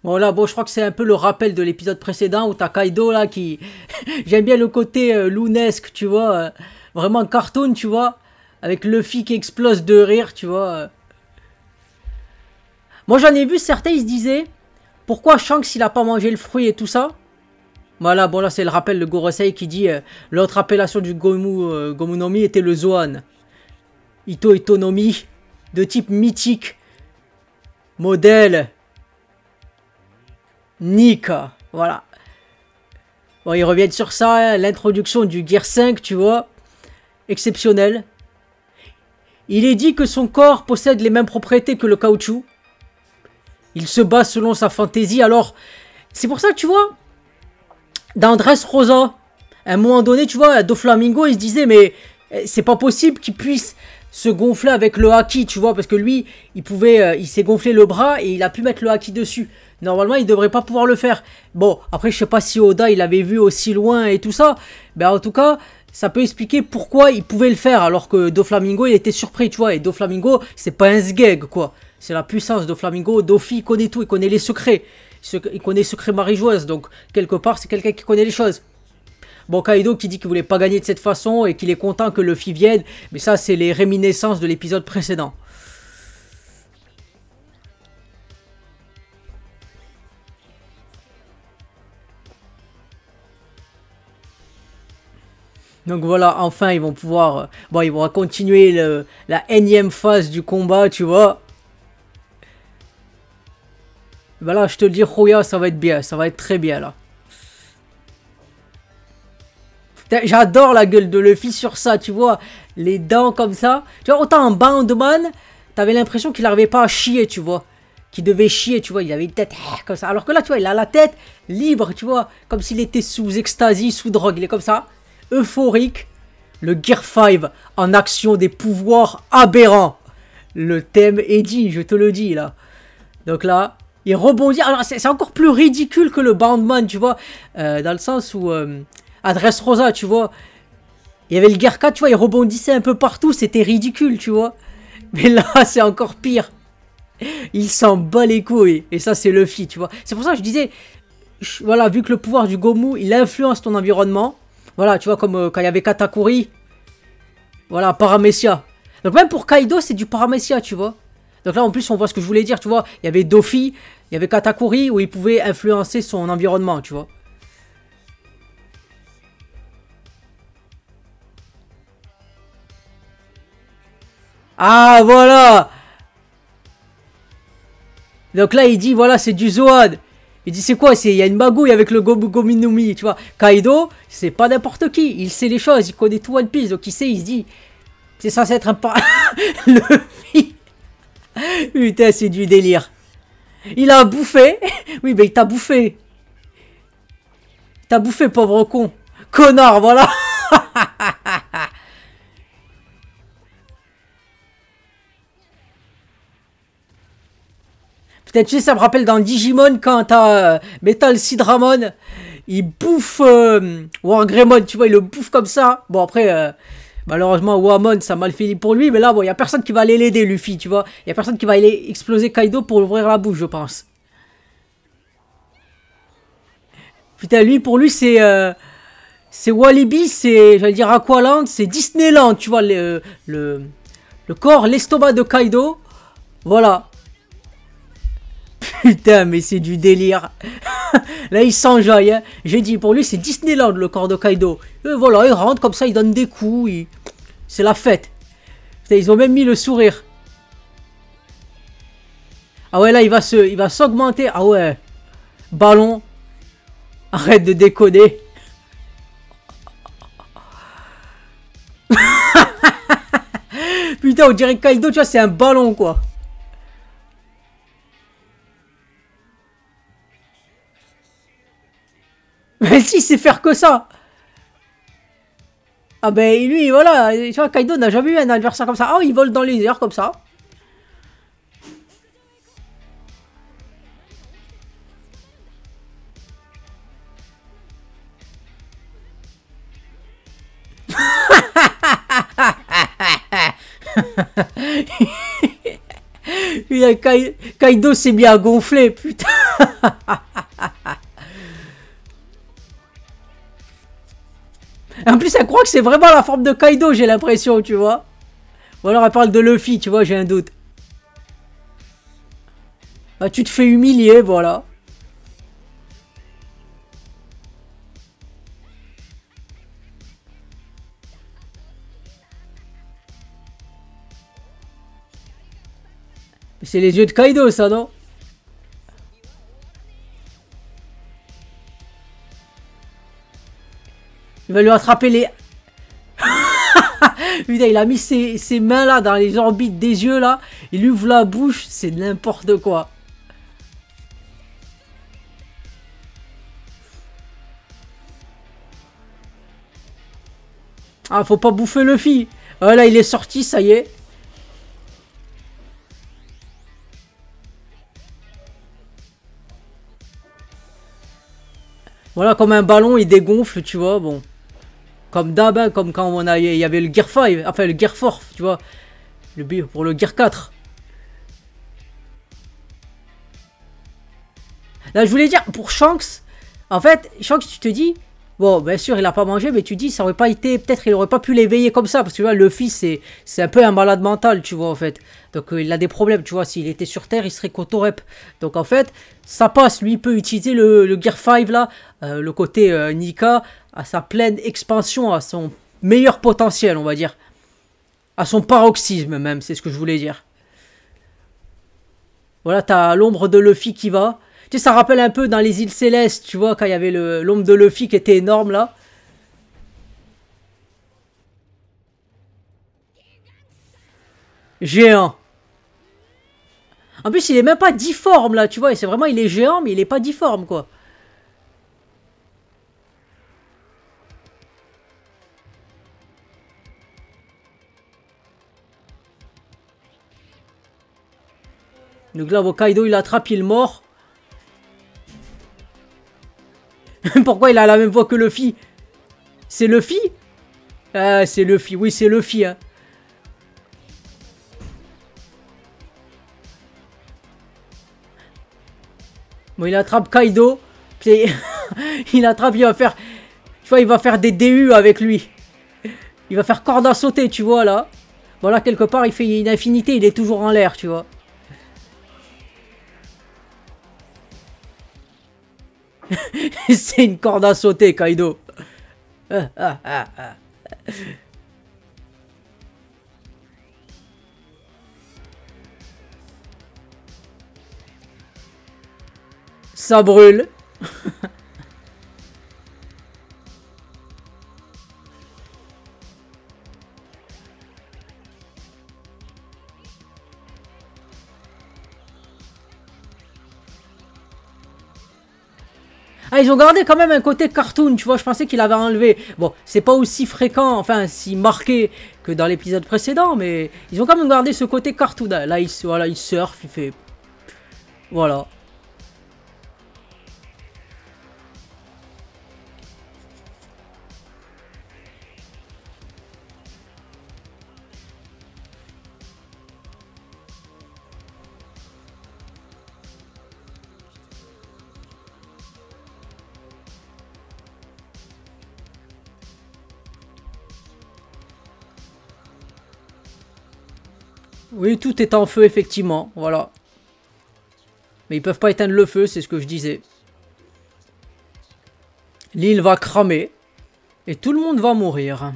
Bon là, bon, je crois que c'est un peu le rappel de l'épisode précédent où t'as Kaido là qui... J'aime bien le côté loonesque, tu vois. Vraiment cartoon, tu vois. Avec Luffy qui explose de rire, tu vois. Moi j'en ai vu certains, ils se disaient... Pourquoi Shanks il a pas mangé le fruit et tout ça? Voilà, bon là c'est le rappel de Gorosei qui dit... L'autre appellation du Gomu no Mi était le Zoan. Ito Itonomi. De type mythique. Modèle... Nika, voilà. Bon, ils reviennent sur ça, hein, l'introduction du Gear 5, tu vois. Exceptionnel. Il est dit que son corps possède les mêmes propriétés que le caoutchouc. Il se bat selon sa fantaisie, alors... C'est pour ça que, tu vois, dans Dressrosa, à un moment donné, tu vois, Doflamingo, il se disait, mais c'est pas possible qu'il puisse se gonfler avec le haki, tu vois, parce que lui, il s'est gonflé le bras et il a pu mettre le haki dessus. Normalement, il devrait pas pouvoir le faire. Bon, après, je sais pas si Oda, il avait vu aussi loin et tout ça. Mais en tout cas, ça peut expliquer pourquoi il pouvait le faire, alors que Doflamingo, il était surpris, tu vois. Et Doflamingo, c'est pas un sgeg, quoi. C'est la puissance de Doflamingo. Dofi, il connaît tout, il connaît les secrets. Il connaît les secrets marie-joueuses, donc quelque part, c'est quelqu'un qui connaît les choses. Bon, Kaido qui dit qu'il voulait pas gagner de cette façon et qu'il est content que Luffy vienne. Mais ça, c'est les réminiscences de l'épisode précédent. Donc voilà, enfin ils vont pouvoir... bon, ils vont continuer la énième phase du combat, tu vois. Voilà, je te le dis, Roya, ça va être bien, ça va être très bien là. J'adore la gueule de Luffy sur ça, tu vois. Les dents comme ça. Tu vois, autant en Boundman, t'avais l'impression qu'il n'arrivait pas à chier, tu vois. Qu'il devait chier, tu vois. Il avait une tête comme ça. Alors que là, tu vois, il a la tête libre, tu vois. Comme s'il était sous ecstasy, sous drogue. Il est comme ça. Euphorique. Le Gear 5 en action, des pouvoirs aberrants. Le thème est dit, je te le dis là. Donc là, il rebondit. Alors c'est encore plus ridicule que le Boundman, tu vois. Dans le sens où... à Dressrosa, tu vois. Il y avait le Gear 4, tu vois, il rebondissait un peu partout, c'était ridicule, tu vois. Mais là, c'est encore pire. Il s'en bat les couilles. Et ça, c'est Luffy, tu vois. C'est pour ça que je disais, voilà, vu que le pouvoir du Gomu, il influence ton environnement. Voilà, tu vois, comme quand il y avait Katakuri. Voilà, Paramecia. Donc même pour Kaido, c'est du Paramecia, tu vois. Donc là, en plus, on voit ce que je voulais dire, tu vois. Il y avait Dofi, il y avait Katakuri, où il pouvait influencer son environnement, tu vois. Ah, voilà. Donc là, il dit, voilà, c'est du Zoan. Il dit, c'est quoi? Il y a une magouille avec le Gomu no Mi, tu vois. Kaido, c'est pas n'importe qui. Il sait les choses, il connaît tout One Piece. Donc il sait, il se dit, c'est censé être un Luffy. Putain, c'est du délire. Il a bouffé. Oui, mais il t'a bouffé. T'as bouffé, pauvre con. Connard, voilà. Peut-être, tu sais, ça me rappelle dans Digimon quand t'as Metal Sidramon, il bouffe Wargreymon, tu vois, il le bouffe comme ça. Bon, après, malheureusement, Wamon, ça a mal fini pour lui, mais là, bon, il y a personne qui va aller l'aider, Luffy, tu vois. Il y a personne qui va aller exploser Kaido pour ouvrir la bouche, je pense. Putain, lui, pour lui, c'est Walibi, c'est, j'allais dire Aqualand, c'est Disneyland, tu vois, le corps, l'estomac de Kaido. Voilà. Putain, mais c'est du délire. Là, il s'enjaille. Hein. J'ai dit, pour lui, c'est Disneyland, le corps de Kaido. Et voilà, il rentre comme ça, il donne des coups. C'est la fête. Putain, ils ont même mis le sourire. Ah ouais, là, il va s'augmenter. Ah ouais. Ballon. Arrête de déconner. Putain, on dirait que Kaido, tu vois, c'est un ballon, quoi. Mais si, c'est faire que ça. Ah ben lui, voilà, tu vois, Kaido n'a jamais eu un adversaire comme ça. Ah, il vole dans les airs comme ça. Kaido s'est mis à gonfler, putain. En plus, elle croit que c'est vraiment la forme de Kaido, j'ai l'impression, tu vois. Ou alors elle parle de Luffy, tu vois, j'ai un doute. Bah, tu te fais humilier, voilà. C'est les yeux de Kaido, ça, non? Il va lui attraper les... Putain, il a mis ses mains là dans les orbites des yeux là. Il ouvre la bouche, c'est n'importe quoi. Ah, faut pas bouffer Luffy. Voilà, il est sorti, ça y est. Voilà, comme un ballon, il dégonfle, tu vois, bon. Comme d'hab, hein, comme quand il y avait le Gear 5, enfin le Gear 4, tu vois. Pour le Gear 4. Là, je voulais dire, pour Shanks, en fait, Shanks, tu te dis, bon, bien sûr, il a pas mangé, mais tu dis, ça aurait pas été, peut-être il aurait pas pu l'éveiller comme ça, parce que tu vois, Luffy, c'est un peu un malade mental, tu vois, en fait. Donc, il a des problèmes, tu vois, s'il était sur Terre, il serait Kotorep. Donc, en fait, ça passe, lui, il peut utiliser le Gear 5, là, le côté Nika, à sa pleine expansion, à son meilleur potentiel, on va dire. À son paroxysme, même, c'est ce que je voulais dire. Voilà, t'as l'ombre de Luffy qui va. Tu sais, ça rappelle un peu dans les îles Célestes, tu vois, quand il y avait l'ombre de Luffy qui était énorme, là. Géant. En plus, il est même pas difforme, là, tu vois. C'est vraiment, il est géant, mais il est pas difforme, quoi. Donc là, Kaido, il attrape, il est mort. Pourquoi il a la même voix que Luffy? C'est Luffy? Ah, c'est Luffy. Oui, c'est Luffy, hein. Bon, il attrape Kaido. Puis il attrape, il va faire... Tu vois, il va faire des DU avec lui. Il va faire corde à sauter, tu vois, là. Voilà, quelque part, il fait une infinité, il est toujours en l'air, tu vois. C'est une corde à sauter, Kaido. Ça brûle. Ah, ils ont gardé quand même un côté cartoon, tu vois, je pensais qu'il avait enlevé. Bon, c'est pas aussi fréquent, enfin, si marqué que dans l'épisode précédent, mais ils ont quand même gardé ce côté cartoon. Là, voilà, il surfe, il fait... Voilà. Oui, tout est en feu, effectivement, voilà. Mais ils peuvent pas éteindre le feu, c'est ce que je disais. L'île va cramer. Et tout le monde va mourir.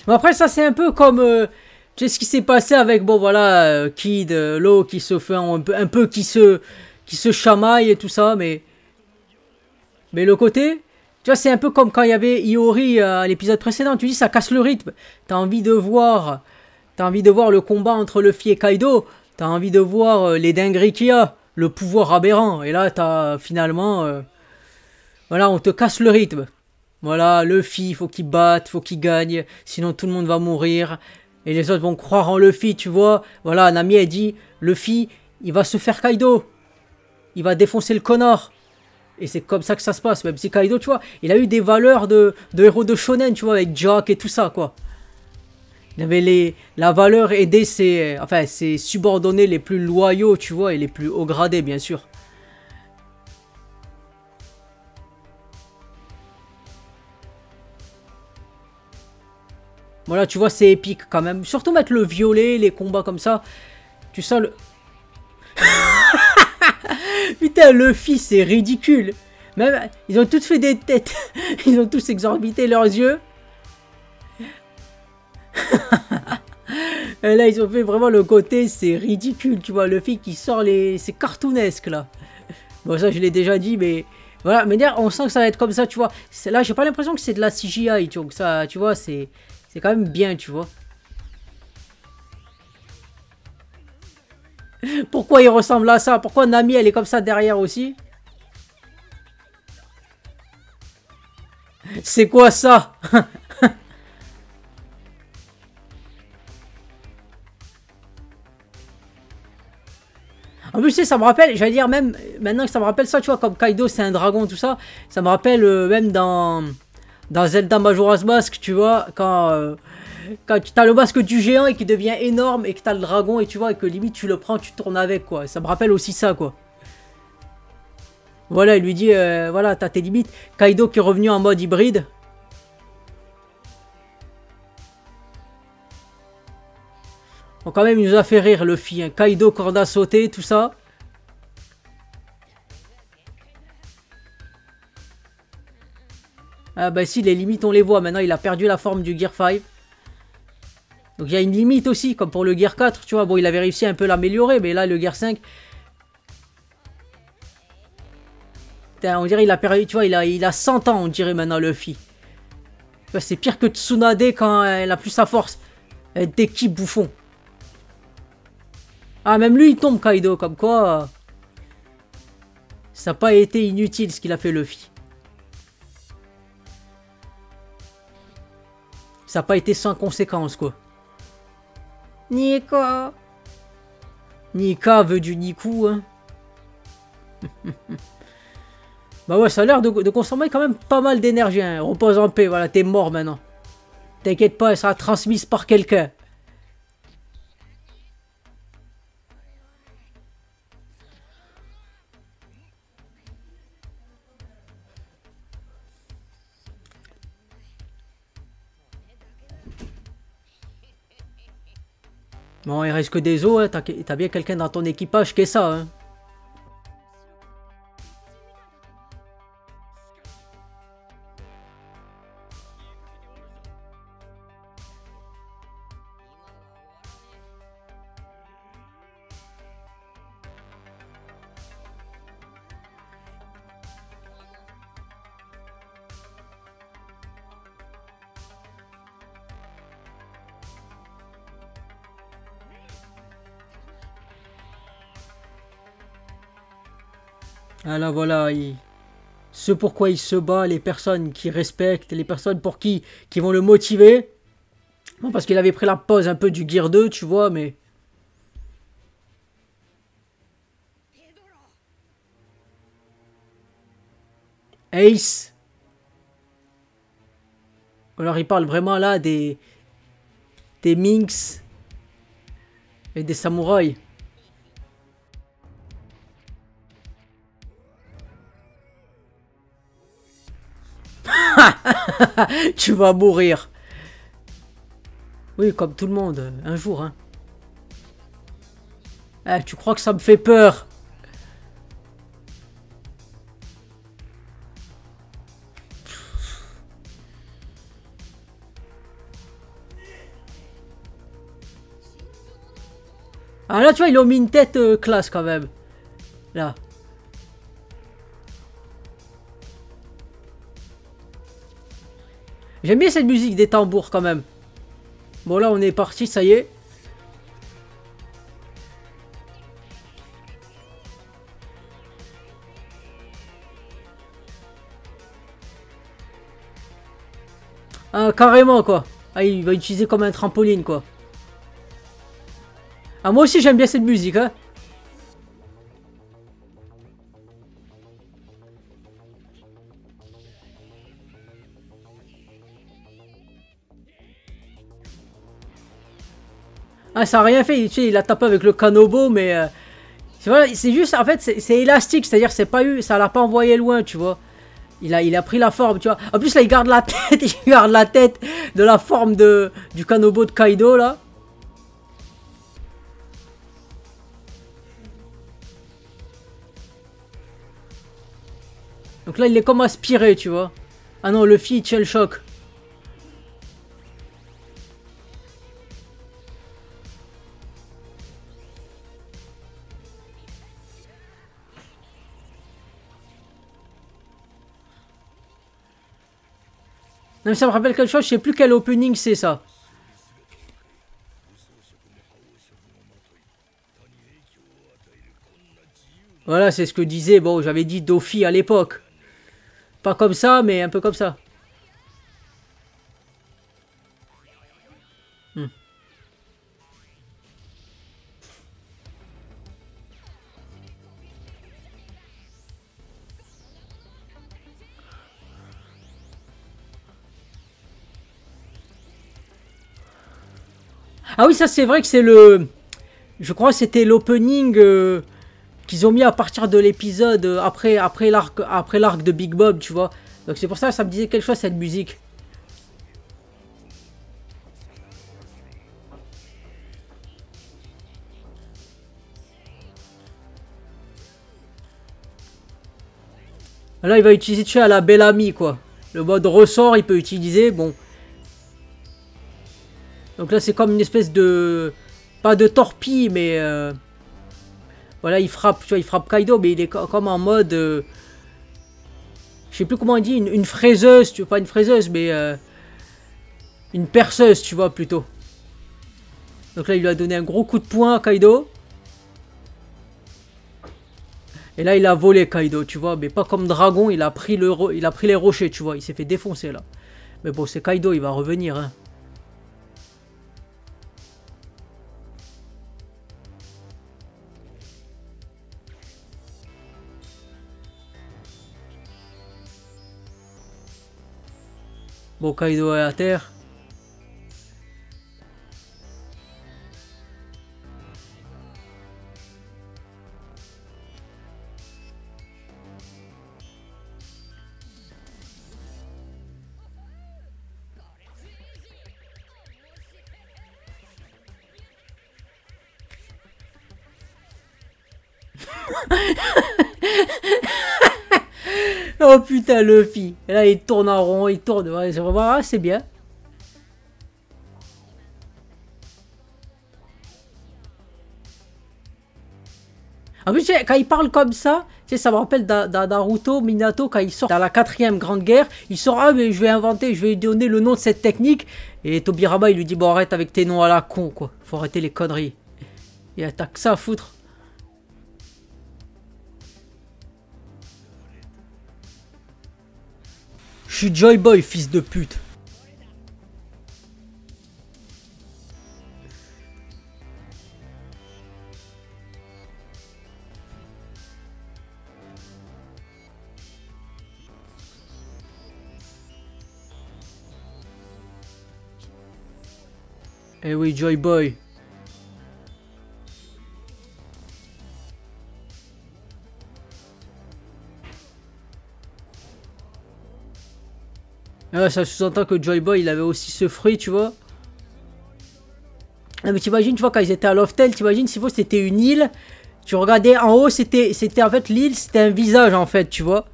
Mais après, ça, c'est un peu comme... tu sais ce qui s'est passé avec, bon, voilà, Kid, Law, qui se fait un peu qui se chamaille et tout ça, mais... Mais le côté... Tu vois, c'est un peu comme quand il y avait Iori à l'épisode précédent. Tu dis, ça casse le rythme. T'as envie de voir le combat entre Luffy et Kaido. T'as envie de voir les dingueries qu'il y a. le pouvoir aberrant. Et là, t'as finalement... voilà, on te casse le rythme. Voilà, Luffy, faut qu'il batte, faut qu'il gagne, sinon tout le monde va mourir. Et les autres vont croire en Luffy, tu vois. Voilà, Nami, elle dit, Luffy, il va se faire Kaido. Il va défoncer le connard. Et c'est comme ça que ça se passe. Même si Kaido, tu vois, il a eu des valeurs de héros de shonen, tu vois, avec Jack et tout ça, quoi. Il avait la valeur aider ses subordonnés les plus loyaux, tu vois, et les plus haut gradés, bien sûr. Voilà, tu vois, c'est épique quand même. Surtout mettre le violet, les combats comme ça. Tu sens le... Putain, Luffy, c'est ridicule. Même, ils ont tous fait des têtes. Ils ont tous exorbité leurs yeux. Et là, ils ont fait vraiment le côté, c'est ridicule, tu vois. Luffy qui sort les... C'est cartoonesque, là. Bon, ça, je l'ai déjà dit, mais... Voilà, mais d'ailleurs, on sent que ça va être comme ça, tu vois. Là, j'ai pas l'impression que c'est de la CGI, tu vois. Ça, tu vois, c'est quand même bien, tu vois. Pourquoi il ressemble à ça? Pourquoi Nami, elle est comme ça derrière aussi? C'est quoi ça? En plus, tu sais, ça me rappelle, j'allais dire même, maintenant que ça me rappelle ça, tu vois, comme Kaido, c'est un dragon, tout ça, ça me rappelle même dans Zelda Majora's Mask, tu vois, quand tu as le masque du géant et qui devient énorme et que tu as le dragon et tu vois, et que limite tu le prends, tu tournes avec, quoi. Ça me rappelle aussi ça, quoi. Voilà, il lui dit, voilà, t'as tes limites. Kaido qui est revenu en mode hybride. Bon, quand même, il nous a fait rire, Luffy. Hein. Kaido, corde à sauter, tout ça. Ah bah si, les limites, on les voit. Maintenant, il a perdu la forme du Gear 5. Donc, il y a une limite aussi, comme pour le Gear 4, tu vois. Bon, il avait réussi à un peu l'améliorer, mais là, le Gear 5... Putain, on dirait il a perdu, tu vois, il a 100 ans, on dirait maintenant, Luffy. C'est pire que Tsunade quand elle a plus sa force. Des qui bouffons. Ah, même lui, il tombe, Kaido, comme quoi... ça n'a pas été inutile, ce qu'il a fait, Luffy. Ça n'a pas été sans conséquence, quoi. Nika. Nika veut du Niku, hein. Bah ouais, ça a l'air de consommer quand même pas mal d'énergie, hein. Repose en paix, voilà, t'es mort maintenant. T'inquiète pas, elle sera transmise par quelqu'un. Bon, il reste que des os, hein. T'as bien quelqu'un dans ton équipage qui est ça, hein. Ah là, voilà, ce pourquoi il se bat, les personnes qui respectent, les personnes pour qui vont le motiver. Bon, parce qu'il avait pris la pause un peu du Gear 2, tu vois, mais... Ace. Alors il parle vraiment là des Minks et des samouraïs. Tu vas mourir. Oui, comme tout le monde, un jour. Hein. Eh, tu crois que ça me fait peur? Ah là, tu vois, ils ont mis une tête classe quand même. Là. J'aime bien cette musique des tambours quand même. Bon là on est parti, ça y est. Ah, carrément, quoi. Ah, il va utiliser comme un trampoline, quoi. Ah, moi aussi, j'aime bien cette musique, hein. Ah, ça a rien fait, tu sais, il a tapé avec le Kanobo, mais... c'est juste, en fait, c'est élastique, c'est-à-dire, c'est pas eu, ça l'a pas envoyé loin, tu vois. Il a pris la forme, tu vois. En plus, là, il garde la tête, il garde la tête de la forme du Kanobo de Kaido, là. Donc là, il est comme aspiré, tu vois. Ah non, Luffy, il tient le choc. Non, mais ça me rappelle quelque chose, je sais plus quel opening c'est ça. Voilà, c'est ce que disait, bon, j'avais dit Dofi à l'époque. Pas comme ça, mais un peu comme ça. Hmm. Ah oui, ça c'est vrai que c'est le... Je crois que c'était l'opening qu'ils ont mis à partir de l'épisode après l'arc de Big Bob, tu vois. Donc c'est pour ça que ça me disait quelque chose cette musique. Là, il va utiliser, tu sais, à la Bellamy, quoi. Le mode ressort, il peut utiliser, bon. Donc là, c'est comme une espèce de... Pas de torpille, mais... Voilà, il frappe, tu vois, il frappe Kaido, mais il est comme en mode... Je sais plus comment on dit, une fraiseuse, tu vois, pas une fraiseuse, mais... une perceuse, tu vois, plutôt. Donc là, il lui a donné un gros coup de poing à Kaido. Et là, il a volé Kaido, tu vois, mais pas comme Dragon, il a pris les rochers, tu vois, il s'est fait défoncer, là. Mais bon, c'est Kaido, il va revenir, hein. Bon, Kaido est à terre. Oh putain, Luffy. Et là, il tourne en rond, il tourne. Ouais, c'est vraiment, ah, c'est bien. En plus, tu sais, quand il parle comme ça, tu sais, ça me rappelle Naruto, Minato, quand il sort dans la 4e grande guerre, il sort, ah, mais je vais inventer, je vais lui donner le nom de cette technique. Et Tobirama, il lui dit, bon, arrête avec tes noms à la con, quoi. Faut arrêter les conneries. Il attaque ça à foutre. Je suis Joy Boy, fils de pute. Eh oui, Joy Boy. Ah, ça sous-entend que Joy Boy, il avait aussi ce fruit, tu vois. Ah, mais t'imagines, tu vois, quand ils étaient à Loftel, t'imagines, si c'était une île. Tu regardais en haut, c'était en fait l'île, c'était un visage en fait, tu vois.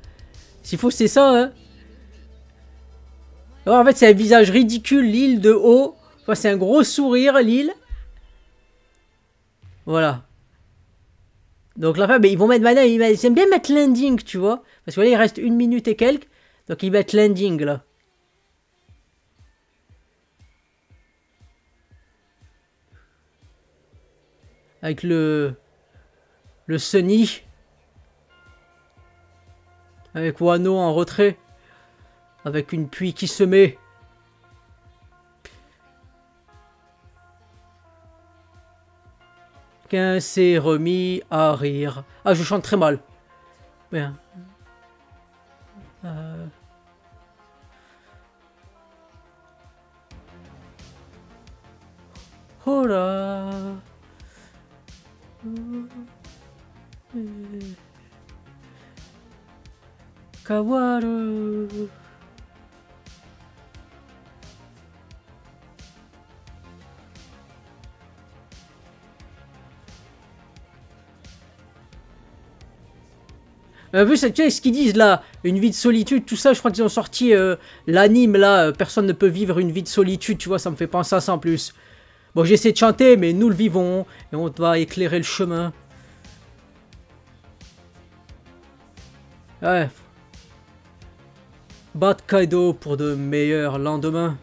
S'il faut, c'est ça, hein. Alors, en fait, c'est un visage ridicule, l'île de haut. Enfin, c'est un gros sourire, l'île. Voilà. Donc la fin, mais ils vont mettre maintenant, ils aiment bien mettre l'ending, tu vois. Parce que là, il reste 1 minute et quelques. Donc ils mettent l'ending, là. Avec le Sunny. Avec Wano en retrait. Avec une pluie qui se met. Chacun s'est remis à rire. Ah, je chante très mal. Bien. Oh là. Kawaru. Vu tu sais ce qu'ils disent là, une vie de solitude, tout ça, je crois qu'ils ont sorti l'anime là, personne ne peut vivre une vie de solitude, tu vois, ça me fait penser à ça en plus. Bon, j'essaie de chanter, mais nous le vivons, et on va éclairer le chemin. Ouais. Bat Kaido pour de meilleurs lendemains.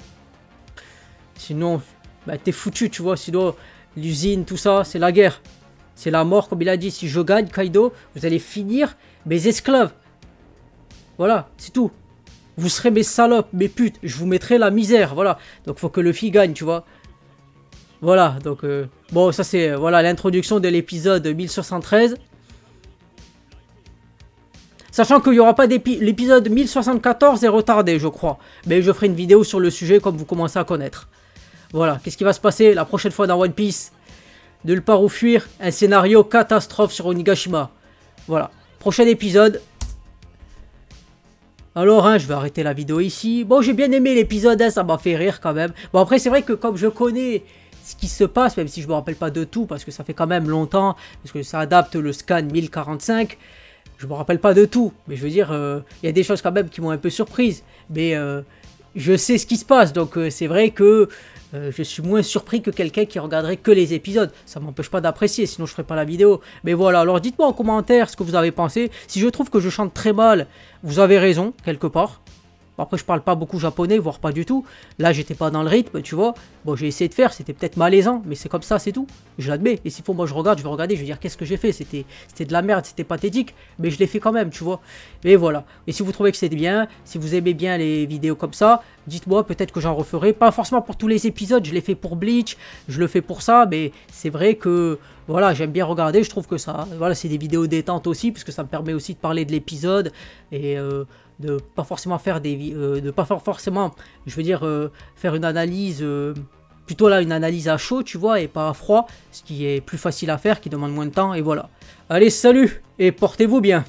Sinon, bah, t'es foutu, tu vois, sinon, l'usine, tout ça, c'est la guerre. C'est la mort, comme il a dit, si je gagne, Kaido, vous allez finir mes esclaves. Voilà, c'est tout. Vous serez mes salopes, mes putes, je vous mettrai la misère, voilà. Donc faut que Luffy gagne, tu vois. Voilà, donc bon, ça c'est voilà l'introduction de l'épisode 1073. Sachant qu'il n'y aura pas l'épisode 1074 est retardé, je crois. Mais je ferai une vidéo sur le sujet comme vous commencez à connaître. Voilà, qu'est-ce qui va se passer la prochaine fois dans One Piece? Nulle part où fuir, un scénario catastrophe sur Onigashima. Voilà, prochain épisode. Alors, hein, je vais arrêter la vidéo ici. Bon, j'ai bien aimé l'épisode, hein, ça m'a fait rire quand même. Bon, après, c'est vrai que comme je connais ce qui se passe, même si je me rappelle pas de tout, parce que ça fait quand même longtemps, parce que ça adapte le scan 1045, je me rappelle pas de tout. Mais je veux dire, il y a des choses quand même qui m'ont un peu surprise. Mais je sais ce qui se passe, donc c'est vrai que je suis moins surpris que quelqu'un qui regarderait que les épisodes. Ça m'empêche pas d'apprécier, sinon je ferai pas la vidéo. Mais voilà, alors dites-moi en commentaire ce que vous avez pensé. Si je trouve que je chante très mal, vous avez raison, quelque part. Après, je parle pas beaucoup japonais, voire pas du tout. Là, j'étais pas dans le rythme, tu vois. Bon, j'ai essayé de faire, c'était peut-être malaisant, mais c'est comme ça, c'est tout. Je l'admets. Et s'il faut, moi, je regarde, je vais regarder, je vais dire qu'est-ce que j'ai fait. C'était de la merde, c'était pathétique, mais je l'ai fait quand même, tu vois. Mais voilà. Et si vous trouvez que c'était bien, si vous aimez bien les vidéos comme ça, dites-moi, peut-être que j'en referai. Pas forcément pour tous les épisodes, je l'ai fait pour Bleach, je le fais pour ça, mais c'est vrai que, voilà, j'aime bien regarder. Je trouve que ça, voilà, c'est des vidéos détentes aussi, parce que ça me permet aussi de parler de l'épisode et de pas forcément faire forcément, je veux dire, faire une analyse, plutôt là une analyse à chaud, tu vois, et pas à froid, ce qui est plus facile à faire, qui demande moins de temps, et voilà. Allez, salut, et portez-vous bien.